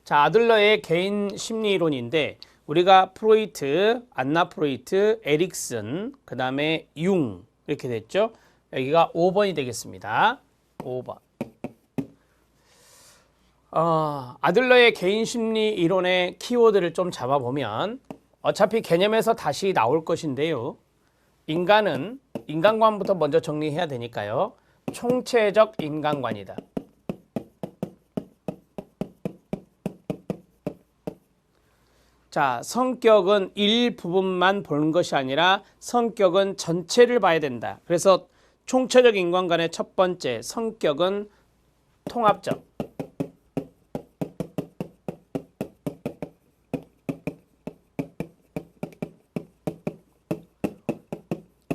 자, 아들러의 개인 심리이론인데 우리가 프로이트, 안나 프로이트, 에릭슨, 그 다음에 융 이렇게 됐죠. 여기가 5번이 되겠습니다. 5번. 아들러의 개인 심리 이론의 키워드를 좀 잡아보면 어차피 개념에서 다시 나올 것인데요. 인간은 인간관부터 먼저 정리해야 되니까요. 총체적 인간관이다. 자, 성격은 일부분만 보는 것이 아니라 성격은 전체를 봐야 된다. 그래서 총체적 인간관의 첫 번째, 성격은 통합적.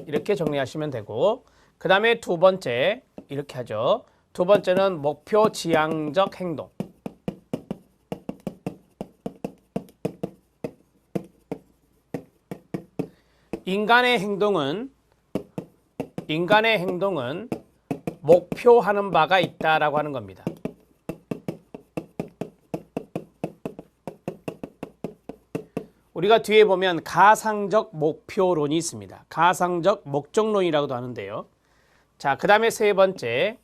이렇게 정리하시면 되고, 그 다음에 두 번째 이렇게 하죠. 두 번째는 목표 지향적 행동. 인간의 행동은 목표하는 바가 있다라고 하는 겁니다. 우리가 뒤에 보면 가상적 목표론이 있습니다. 가상적 목적론이라고도 하는데요. 자, 그 다음에 세 번째는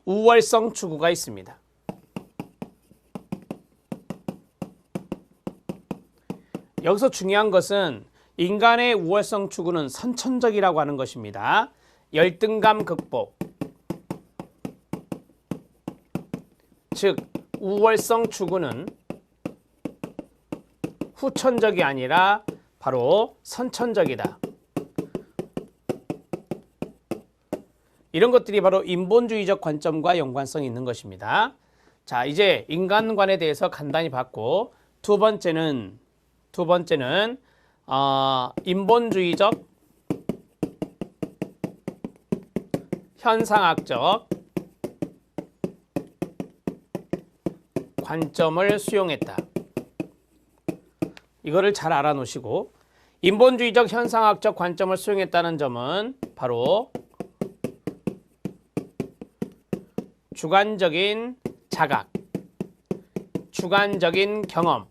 우월성 추구가 있습니다. 여기서 중요한 것은 인간의 우월성 추구는 선천적이라고 하는 것입니다. 열등감 극복, 즉 우월성 추구는 후천적이 아니라 바로 선천적이다. 이런 것들이 바로 인본주의적 관점과 연관성이 있는 것입니다. 자, 이제 인간관에 대해서 간단히 봤고, 두 번째는 인본주의적 현상학적 관점을 수용했다. 이거를 잘 알아놓으시고, 인본주의적 현상학적 관점을 수용했다는 점은 바로 주관적인 자각, 주관적인 경험,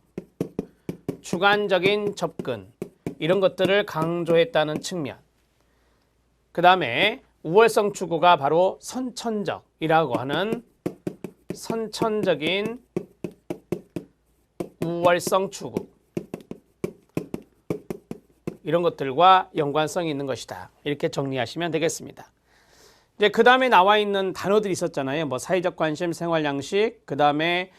주관적인 접근, 이런 것들을 강조했다는 측면. 그 다음에 우월성 추구가 바로 선천적이라고 하는 선천적인 우월성 추구, 이런 것들과 연관성이 있는 것이다. 이렇게 정리하시면 되겠습니다. 이제 그 다음에 나와 있는 단어들이 있었잖아요. 뭐 사회적 관심, 생활 양식, 그 다음에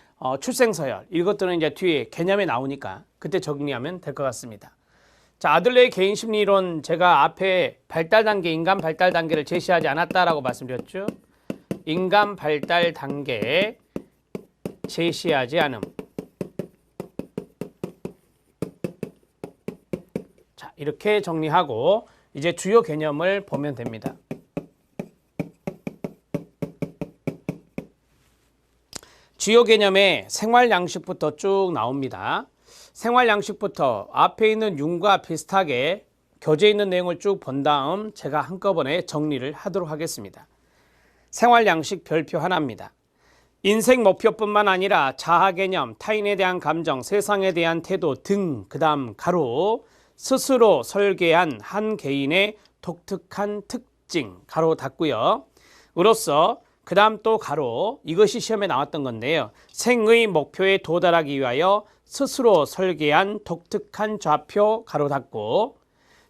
출생서열, 이것들은 이제 뒤에 개념에 나오니까 그때 정리하면 될 것 같습니다. 자, 아들러의 개인 심리론, 제가 앞에 발달 단계, 인간 발달 단계를 제시하지 않았다라고 말씀드렸죠. 인간 발달 단계에 제시하지 않음. 자, 이렇게 정리하고 이제 주요 개념을 보면 됩니다. 주요 개념에 생활 양식부터 쭉 나옵니다. 생활 양식부터 앞에 있는 융과 비슷하게 교재에 있는 내용을 쭉 본 다음 제가 한꺼번에 정리를 하도록 하겠습니다. 생활 양식 별표 하나입니다. 인생 목표뿐만 아니라 자아 개념, 타인에 대한 감정, 세상에 대한 태도 등, 그 다음 가로, 스스로 설계한 한 개인의 독특한 특징, 가로 닫고요. 으로써 그 다음 또 가로, 이것이 시험에 나왔던 건데요. 생의 목표에 도달하기 위하여 스스로 설계한 독특한 좌표, 가로 닫고.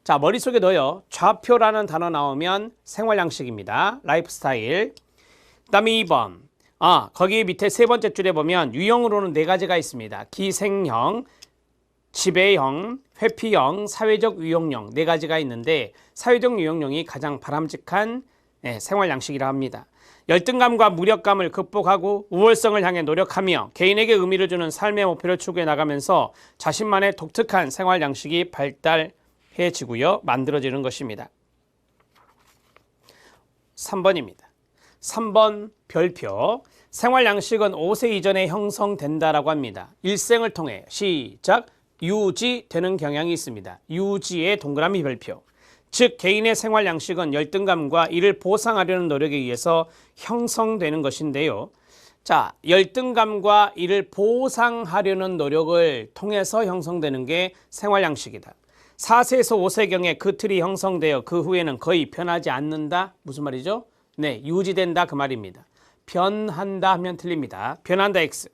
자, 머릿속에 넣어요. 좌표라는 단어 나오면 생활 양식입니다. 라이프 스타일. 그 다음에 2번. 거기 밑에 세 번째 줄에 보면 유형으로는 네 가지가 있습니다. 기생형, 지배형, 회피형, 사회적 유형령 네 가지가 있는데 사회적 유형령이 가장 바람직한 생활 양식이라 합니다. 열등감과 무력감을 극복하고 우월성을 향해 노력하며 개인에게 의미를 주는 삶의 목표를 추구해 나가면서 자신만의 독특한 생활 양식이 발달해지고요. 만들어지는 것입니다. 3번입니다. 3번 별표. 생활 양식은 5세 이전에 형성된다라고 합니다. 일생을 통해 시작 유지되는 경향이 있습니다. 유지의 동그라미 별표. 즉 개인의 생활 양식은 열등감과 이를 보상하려는 노력에 의해서 형성되는 것인데요. 자, 열등감과 이를 보상하려는 노력을 통해서 형성되는 게 생활양식이다. 4세에서 5세경에 그 틀이 형성되어 그 후에는 거의 변하지 않는다. 무슨 말이죠? 네, 유지된다 그 말입니다. 변한다 하면 틀립니다. 변한다 X.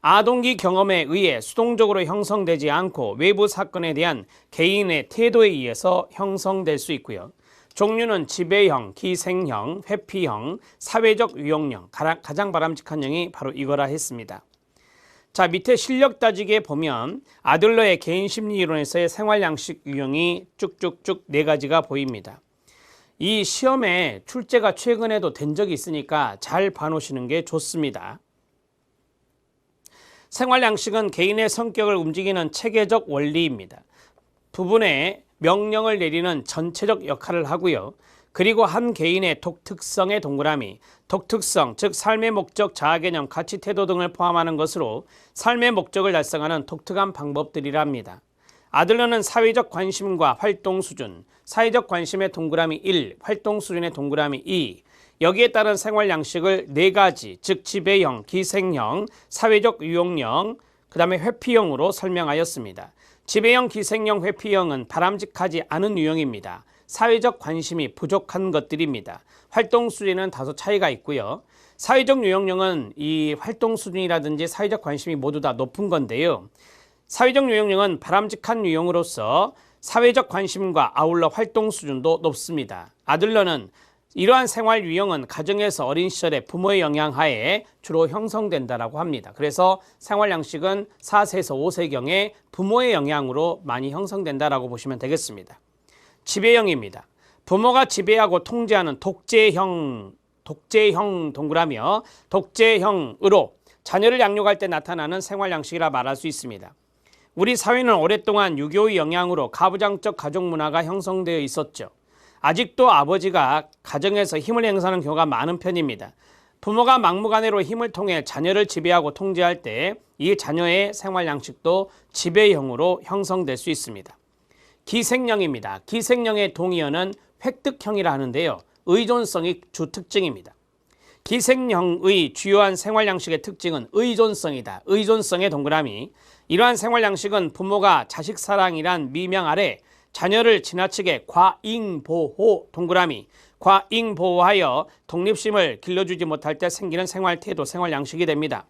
아동기 경험에 의해 수동적으로 형성되지 않고 외부 사건에 대한 개인의 태도에 의해서 형성될 수 있고요. 종류는 지배형, 기생형, 회피형, 사회적 유형형, 가장 바람직한 형이 바로 이거라 했습니다. 자, 밑에 실력 따지기에 보면 아들러의 개인심리이론에서의 생활양식 유형이 쭉쭉쭉 4가지가 보입니다. 이 시험에 출제가 최근에도 된 적이 있으니까 잘 봐놓으시는 게 좋습니다. 생활양식은 개인의 성격을 움직이는 체계적 원리입니다. 부분에 명령을 내리는 전체적 역할을 하고요. 그리고 한 개인의 독특성의 동그라미, 독특성, 즉 삶의 목적, 자아개념, 가치, 태도 등을 포함하는 것으로 삶의 목적을 달성하는 독특한 방법들이랍니다. 아들러는 사회적 관심과 활동 수준, 사회적 관심의 동그라미 1, 활동 수준의 동그라미 2, 여기에 따른 생활 양식을 4가지, 즉 지배형, 기생형, 사회적 유용형, 그 다음에 회피형으로 설명하였습니다. 지배형, 기생형, 회피형은 바람직하지 않은 유형입니다. 사회적 관심이 부족한 것들입니다. 활동 수준에는 다소 차이가 있고요. 사회적 유형형은 이 활동 수준이라든지 사회적 관심이 모두 다 높은 건데요. 사회적 유형형은 바람직한 유형으로서 사회적 관심과 아울러 활동 수준도 높습니다. 아들러는 이러한 생활 유형은 가정에서 어린 시절에 부모의 영향하에 주로 형성된다라고 합니다. 그래서 생활 양식은 4세에서 5세경에 부모의 영향으로 많이 형성된다라고 보시면 되겠습니다. 지배형입니다. 부모가 지배하고 통제하는 독재형 동그라미며 독재형으로 자녀를 양육할 때 나타나는 생활 양식이라 말할 수 있습니다. 우리 사회는 오랫동안 유교의 영향으로 가부장적 가족 문화가 형성되어 있었죠. 아직도 아버지가 가정에서 힘을 행사하는 경우가 많은 편입니다. 부모가 막무가내로 힘을 통해 자녀를 지배하고 통제할 때 이 자녀의 생활 양식도 지배형으로 형성될 수 있습니다. 기생형입니다. 기생형의 동의어는 획득형이라 하는데요. 의존성이 주 특징입니다. 기생형의 주요한 생활 양식의 특징은 의존성이다. 의존성의 동그라미. 이러한 생활 양식은 부모가 자식 사랑이란 미명 아래 자녀를 지나치게 과잉보호 동그라미, 과잉보호하여 독립심을 길러주지 못할 때 생기는 생활 태도, 생활 양식이 됩니다.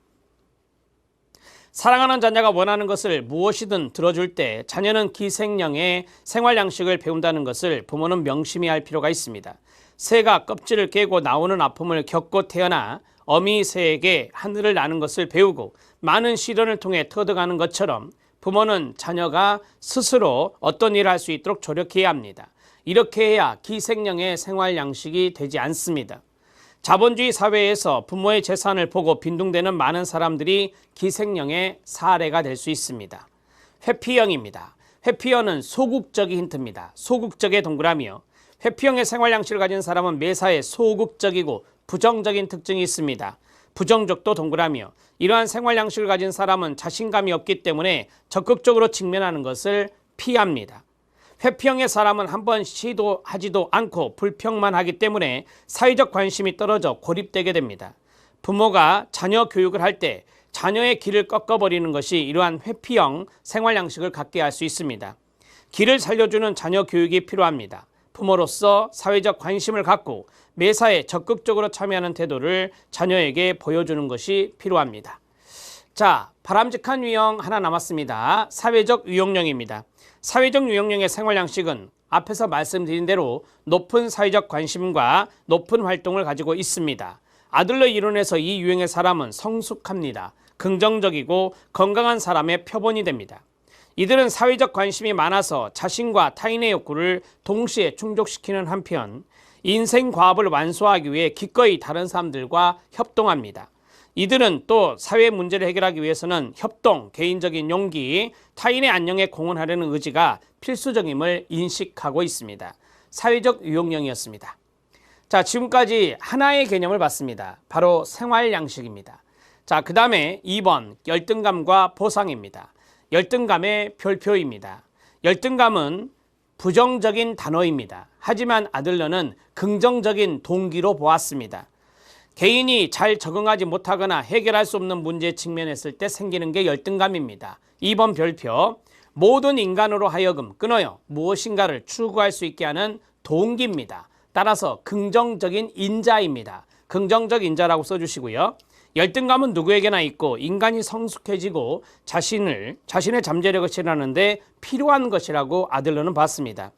사랑하는 자녀가 원하는 것을 무엇이든 들어줄 때 자녀는 기생형의 생활 양식을 배운다는 것을 부모는 명심히 할 필요가 있습니다. 새가 껍질을 깨고 나오는 아픔을 겪고 태어나 어미 새에게 하늘을 나는 것을 배우고 많은 시련을 통해 터득하는 것처럼 부모는 자녀가 스스로 어떤 일을 할 수 있도록 조력해야 합니다. 이렇게 해야 기생형의 생활 양식이 되지 않습니다. 자본주의 사회에서 부모의 재산을 보고 빈둥대는 많은 사람들이 기생형의 사례가 될 수 있습니다. 회피형입니다. 회피형은 소극적인 힌트입니다. 소극적의 동그라미요. 회피형의 생활 양식을 가진 사람은 매사에 소극적이고 부정적인 특징이 있습니다. 부정적도 동그라미요. 이러한 생활 양식을 가진 사람은 자신감이 없기 때문에 적극적으로 직면하는 것을 피합니다. 회피형의 사람은 한번 시도하지도 않고 불평만 하기 때문에 사회적 관심이 떨어져 고립되게 됩니다. 부모가 자녀 교육을 할 때 자녀의 길을 꺾어버리는 것이 이러한 회피형 생활 양식을 갖게 할 수 있습니다. 길을 살려주는 자녀 교육이 필요합니다. 부모로서 사회적 관심을 갖고 매사에 적극적으로 참여하는 태도를 자녀에게 보여주는 것이 필요합니다. 자, 바람직한 유형 하나 남았습니다. 사회적 유형령입니다. 사회적 유형령의 생활 양식은 앞에서 말씀드린 대로 높은 사회적 관심과 높은 활동을 가지고 있습니다. 아들러 이론에서 이 유형의 사람은 성숙합니다. 긍정적이고 건강한 사람의 표본이 됩니다. 이들은 사회적 관심이 많아서 자신과 타인의 욕구를 동시에 충족시키는 한편 인생 과업을 완수하기 위해 기꺼이 다른 사람들과 협동합니다. 이들은 또 사회 문제를 해결하기 위해서는 협동, 개인적인 용기, 타인의 안녕에 공헌하려는 의지가 필수적임을 인식하고 있습니다. 사회적 유형령이었습니다. 자, 지금까지 하나의 개념을 봤습니다. 바로 생활 양식입니다. 자, 그 다음에 2번 열등감과 보상입니다. 열등감의 별표입니다. 열등감은 부정적인 단어입니다. 하지만 아들러는 긍정적인 동기로 보았습니다. 개인이 잘 적응하지 못하거나 해결할 수 없는 문제에 직면했을 때 생기는 게 열등감입니다. 2번 별표. 모든 인간으로 하여금 끊어요. 무엇인가를 추구할 수 있게 하는 동기입니다. 따라서 긍정적인 인자입니다. 긍정적 인자라고 써주시고요. 열등감은 누구에게나 있고 인간이 성숙해지고 자신의 잠재력을 실현하는데 필요한 것이라고 아들러는 봤습니다.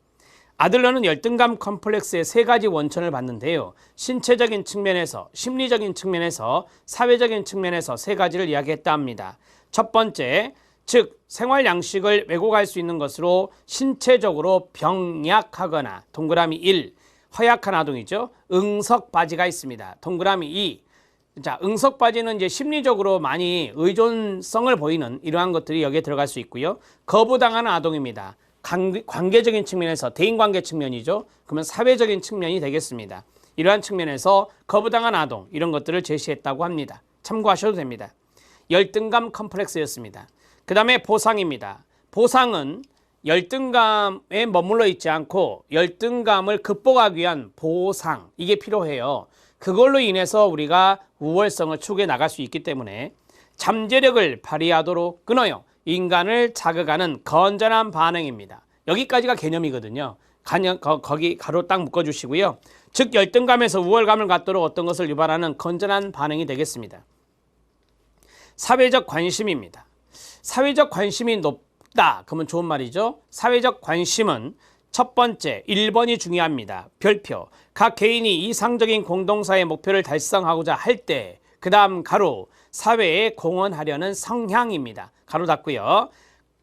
아들러는 열등감 컴플렉스의 세 가지 원천을 봤는데요. 신체적인 측면에서, 심리적인 측면에서, 사회적인 측면에서 세 가지를 이야기했다 합니다. 첫 번째, 즉 생활 양식을 왜곡할 수 있는 것으로 신체적으로 병약하거나 동그라미 1, 허약한 아동이죠. 응석바지가 있습니다. 동그라미 2. 자, 응석바지는 이제 심리적으로 많이 의존성을 보이는 이러한 것들이 여기에 들어갈 수 있고요. 거부당하는 아동입니다. 관계적인 측면에서 대인관계 측면이죠. 그러면 사회적인 측면이 되겠습니다. 이러한 측면에서 거부당한 아동 이런 것들을 제시했다고 합니다. 참고하셔도 됩니다. 열등감 컴플렉스였습니다. 그 다음에 보상입니다. 보상은 열등감에 머물러 있지 않고 열등감을 극복하기 위한 보상, 이게 필요해요. 그걸로 인해서 우리가 우월성을 추구해 나갈 수 있기 때문에 잠재력을 발휘하도록 끊어요. 인간을 자극하는 건전한 반응입니다. 여기까지가 개념이거든요. 거기 가로 딱 묶어주시고요. 즉 열등감에서 우월감을 갖도록 어떤 것을 유발하는 건전한 반응이 되겠습니다. 사회적 관심입니다. 사회적 관심이 높다. 그러면 좋은 말이죠. 사회적 관심은 첫 번째, 1번이 중요합니다. 별표. 각 개인이 이상적인 공동사의 목표를 달성하고자 할 때, 그 다음 가로, 사회에 공헌하려는 성향입니다. 가로 닫고요.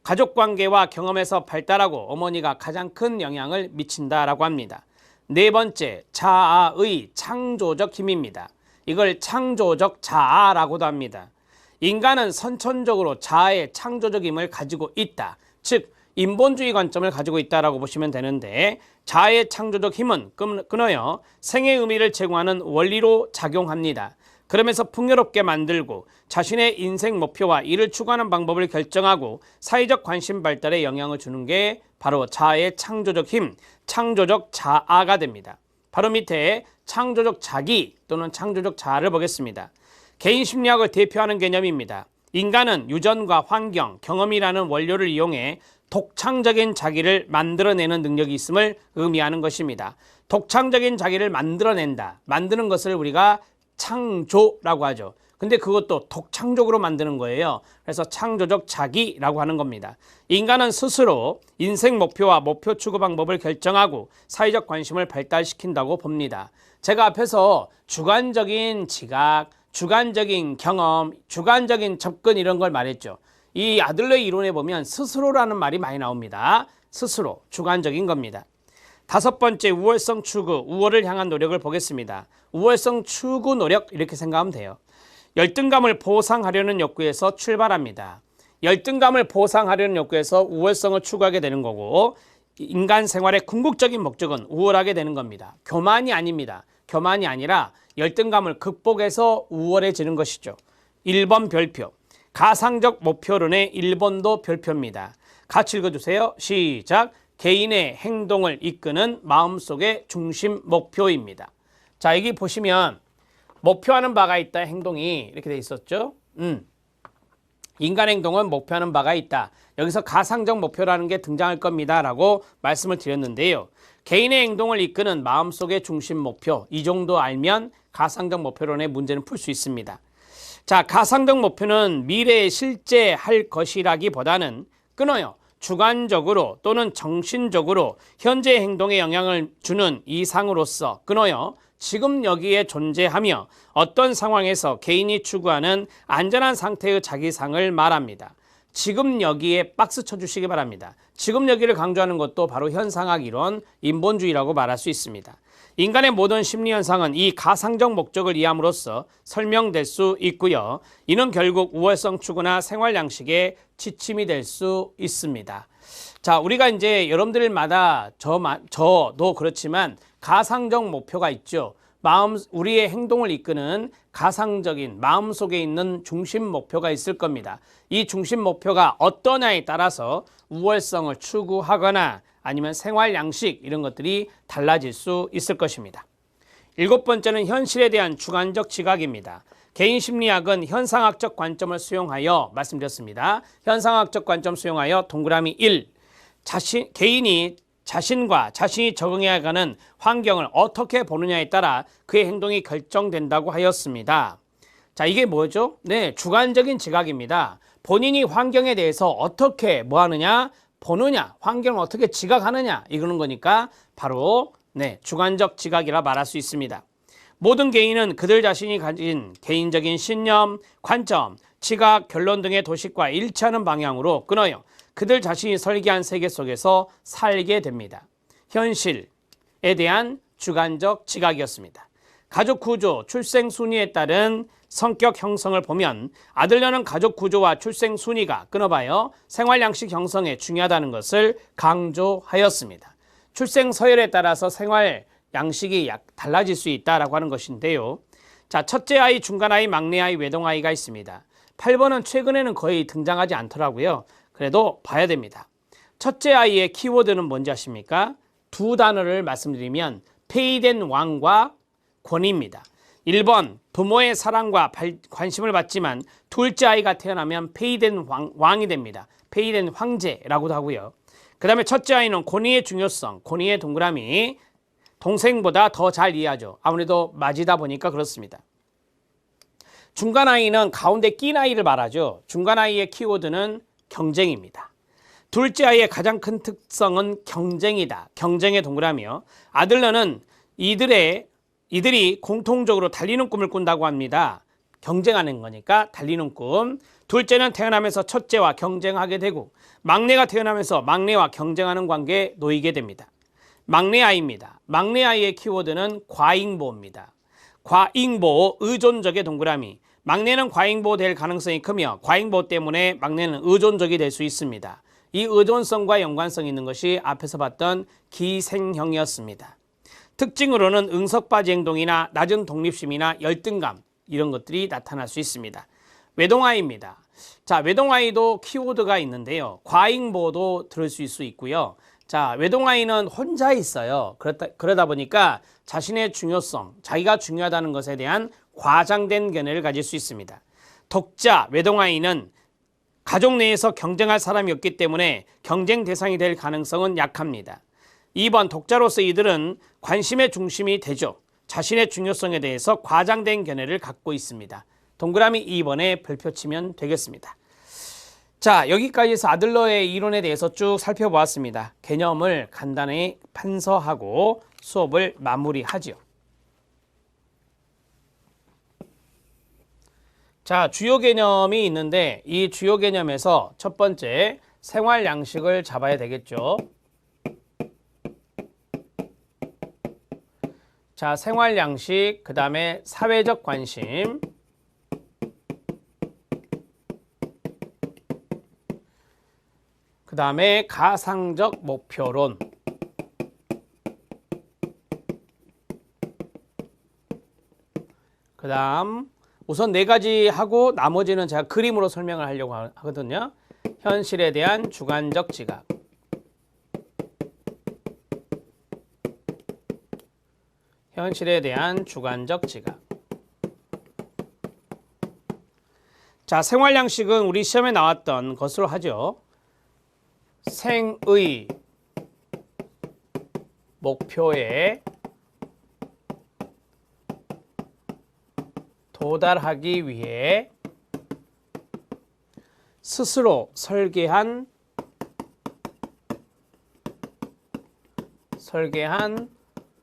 가족관계와 경험에서 발달하고 어머니가 가장 큰 영향을 미친다라고 합니다. 네 번째, 자아의 창조적 힘입니다. 이걸 창조적 자아라고도 합니다. 인간은 선천적으로 자아의 창조적 힘을 가지고 있다. 즉 인본주의 관점을 가지고 있다라고 보시면 되는데 자아의 창조적 힘은 끊어요. 생의 의미를 제공하는 원리로 작용합니다. 그러면서 풍요롭게 만들고 자신의 인생 목표와 이를 추구하는 방법을 결정하고 사회적 관심 발달에 영향을 주는 게 바로 자아의 창조적 힘, 창조적 자아가 됩니다. 바로 밑에 창조적 자기 또는 창조적 자아를 보겠습니다. 개인 심리학을 대표하는 개념입니다. 인간은 유전과 환경, 경험이라는 원료를 이용해 독창적인 자기를 만들어내는 능력이 있음을 의미하는 것입니다. 독창적인 자기를 만들어낸다. 만드는 것을 우리가 창조라고 하죠. 근데 그것도 독창적으로 만드는 거예요. 그래서 창조적 자기라고 하는 겁니다. 인간은 스스로 인생 목표와 목표 추구 방법을 결정하고 사회적 관심을 발달시킨다고 봅니다. 제가 앞에서 주관적인 지각, 주관적인 경험, 주관적인 접근 이런 걸 말했죠. 이 아들러의 이론에 보면 스스로라는 말이 많이 나옵니다. 스스로, 주관적인 겁니다. 다섯 번째, 우월성 추구, 우월을 향한 노력을 보겠습니다. 우월성 추구 노력 이렇게 생각하면 돼요. 열등감을 보상하려는 욕구에서 출발합니다. 열등감을 보상하려는 욕구에서 우월성을 추구하게 되는 거고 인간 생활의 궁극적인 목적은 우월하게 되는 겁니다. 교만이 아닙니다. 교만이 아니라 열등감을 극복해서 우월해지는 것이죠. 1번 별표. 가상적 목표론의 1번도 별표입니다. 같이 읽어주세요. 시작. 개인의 행동을 이끄는 마음속의 중심 목표입니다. 자, 여기 보시면 목표하는 바가 있다. 행동이 이렇게 돼 있었죠. 인간 행동은 목표하는 바가 있다. 여기서 가상적 목표라는 게 등장할 겁니다. 라고 말씀을 드렸는데요. 개인의 행동을 이끄는 마음속의 중심 목표. 이 정도 알면 가상적 목표론의 문제는 풀 수 있습니다. 자, 가상적 목표는 미래에 실제 할 것이라기보다는 끊어요. 주관적으로 또는 정신적으로 현재 행동에 영향을 주는 이상으로서 끊어요. 지금 여기에 존재하며 어떤 상황에서 개인이 추구하는 안전한 상태의 자기상을 말합니다. 지금 여기에 박스 쳐주시기 바랍니다. 지금 여기를 강조하는 것도 바로 현상학 이론, 인본주의라고 말할 수 있습니다. 인간의 모든 심리현상은 이 가상적 목적을 이해함으로써 설명될 수 있고요. 이는 결국 우월성 추구나 생활 양식의 지침이 될 수 있습니다. 자, 우리가 이제 여러분들마다 저도 그렇지만 가상적 목표가 있죠. 우리의 행동을 이끄는 가상적인 마음속에 있는 중심 목표가 있을 겁니다. 이 중심 목표가 어떠냐에 따라서 우월성을 추구하거나 아니면 생활 양식 이런 것들이 달라질 수 있을 것입니다. 7번째는 현실에 대한 주관적 지각입니다. 개인 심리학은 현상학적 관점을 수용하여 말씀드렸습니다. 현상학적 관점 수용하여 동그라미 1. 개인이 자신과 자신이 적응해야 하는 환경을 어떻게 보느냐에 따라 그의 행동이 결정된다고 하였습니다. 자, 이게 뭐죠? 네, 주관적인 지각입니다. 본인이 환경에 대해서 어떻게 뭐하느냐, 보느냐, 환경을 어떻게 지각하느냐 이러는 거니까 바로 주관적 지각이라 말할 수 있습니다. 모든 개인은 그들 자신이 가진 개인적인 신념, 관점, 지각, 결론 등의 도식과 일치하는 방향으로 끊어요. 그들 자신이 설계한 세계 속에서 살게 됩니다. 현실에 대한 주관적 지각이었습니다. 가족 구조, 출생 순위에 따른 성격 형성을 보면 아들러는 가족 구조와 출생 순위가 끊어봐요. 생활 양식 형성에 중요하다는 것을 강조하였습니다. 출생 서열에 따라서 생활 양식이 달라질 수 있다라고 하는 것인데요. 자, 첫째 아이, 중간 아이, 막내 아이, 외동 아이가 있습니다. 8번은 최근에는 거의 등장하지 않더라고요. 그래도 봐야 됩니다. 첫째 아이의 키워드는 뭔지 아십니까? 두 단어를 말씀드리면 폐위된 왕과 권위입니다. 1번 부모의 사랑과 관심을 받지만 둘째 아이가 태어나면 폐위된 왕이 됩니다. 폐위된 황제라고도 하고요. 그 다음에 첫째 아이는 권위의 중요성, 권위의 동그라미, 동생보다 더 잘 이해하죠. 아무래도 맞이다 보니까 그렇습니다. 중간 아이는 가운데 낀 아이를 말하죠. 중간 아이의 키워드는 경쟁입니다. 둘째 아이의 가장 큰 특성은 경쟁이다. 경쟁의 동그라미요. 아들러는 이들이 공통적으로 달리는 꿈을 꾼다고 합니다. 경쟁하는 거니까 달리는 꿈. 둘째는 태어나면서 첫째와 경쟁하게 되고 막내가 태어나면서 막내와 경쟁하는 관계에 놓이게 됩니다. 막내 아이입니다. 막내 아이의 키워드는 과잉보입니다. 과잉보, 의존적의 동그라미. 막내는 과잉보 될 가능성이 크며 과잉보 때문에 막내는 의존적이 될 수 있습니다. 이 의존성과 연관성이 있는 것이 앞에서 봤던 기생형이었습니다. 특징으로는 응석바지 행동이나 낮은 독립심이나 열등감 이런 것들이 나타날 수 있습니다. 외동아이입니다. 자, 외동아이도 키워드가 있는데요. 과잉보도 들을 수 있고요. 자, 외동아이는 혼자 있어요. 그러다 보니까 자신의 중요성, 자기가 중요하다는 것에 대한 과장된 견해를 가질 수 있습니다. 독자, 외동아이는 가족 내에서 경쟁할 사람이 없기 때문에 경쟁 대상이 될 가능성은 약합니다. 2번 독자로서 이들은 관심의 중심이 되죠. 자신의 중요성에 대해서 과장된 견해를 갖고 있습니다. 동그라미 2번에 별표 치면 되겠습니다. 자, 여기까지 해서 아들러의 이론에 대해서 쭉 살펴보았습니다. 개념을 간단히 판서하고 수업을 마무리하죠. 자, 주요 개념이 있는데 이 주요 개념에서 첫 번째 생활 양식을 잡아야 되겠죠. 자, 생활 양식, 그 다음에 사회적 관심, 그 다음에 가상적 목표론, 그 다음 우선 4가지 하고 나머지는 제가 그림으로 설명을 하려고 하거든요. 현실에 대한 주관적 지각, 현실에 대한 주관적 지각. 자, 생활 양식은 우리 시험에 나왔던 것으로 하죠. 생의 목표에 도달하기 위해 스스로 설계한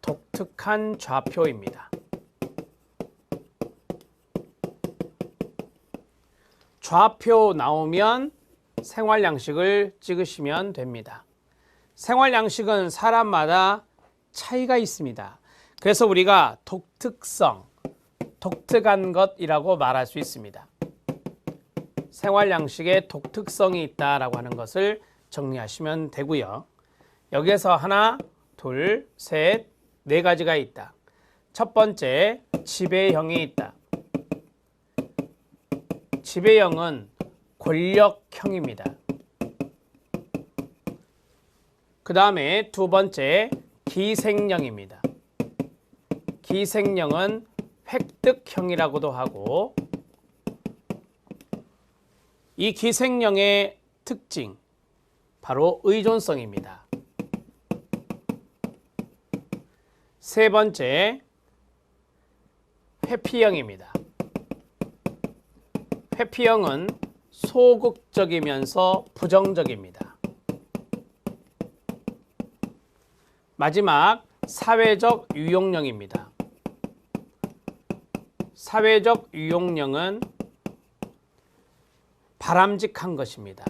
독특한 좌표입니다. 좌표 나오면 생활 양식을 찍으시면 됩니다. 생활 양식은 사람마다 차이가 있습니다. 그래서 우리가 독특성, 독특한 것이라고 말할 수 있습니다. 생활 양식에 독특성이 있다라고 하는 것을 정리하시면 되고요. 여기에서 하나, 둘, 셋, 4가지가 있다. 첫 번째, 지배형이 있다. 지배형은 권력형입니다. 그 다음에 두 번째, 기생형입니다. 기생령은 획득형이라고도 하고, 이 기생령의 특징, 바로 의존성입니다. 세 번째, 회피형입니다. 회피형은 소극적이면서 부정적입니다. 마지막, 사회적 유용령입니다. 사회적 유용령은 바람직한 것입니다.